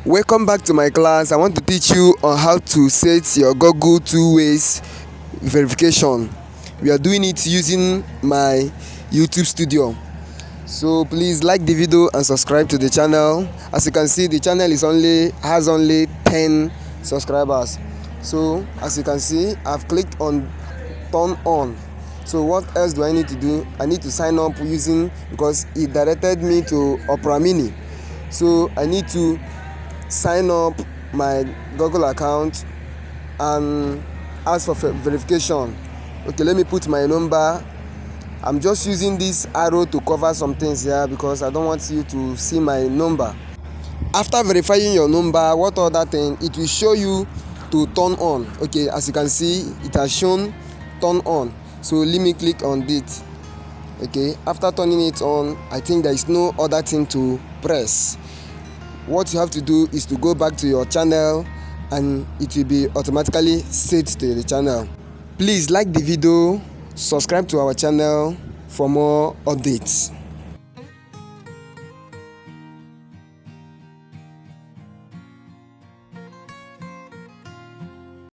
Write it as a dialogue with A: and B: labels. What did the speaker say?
A: Welcome back to my class. I want to teach you on how to set your Google two-ways verification. We are doing it using my YouTube studio. So please like the video and subscribe to the channel. As you can see, the channel has only 10 subscribers. So as you can see, I've clicked on turn on. So what else do I need to do? I need to sign up because it directed me to Opera Mini. So I need to sign up my Google account and ask for verification. Okay, let me put my number. I'm just using this arrow to cover some things here because I don't want you to see my number. After verifying your number, what other thing? It will show you to turn on. Okay, as you can see, it has shown turn on. So let me click on it. Okay, after turning it on, I think there is no other thing to press. What you have to do is to go back to your channel and it will be automatically set to the channel. Please like the video, subscribe to our channel for more updates.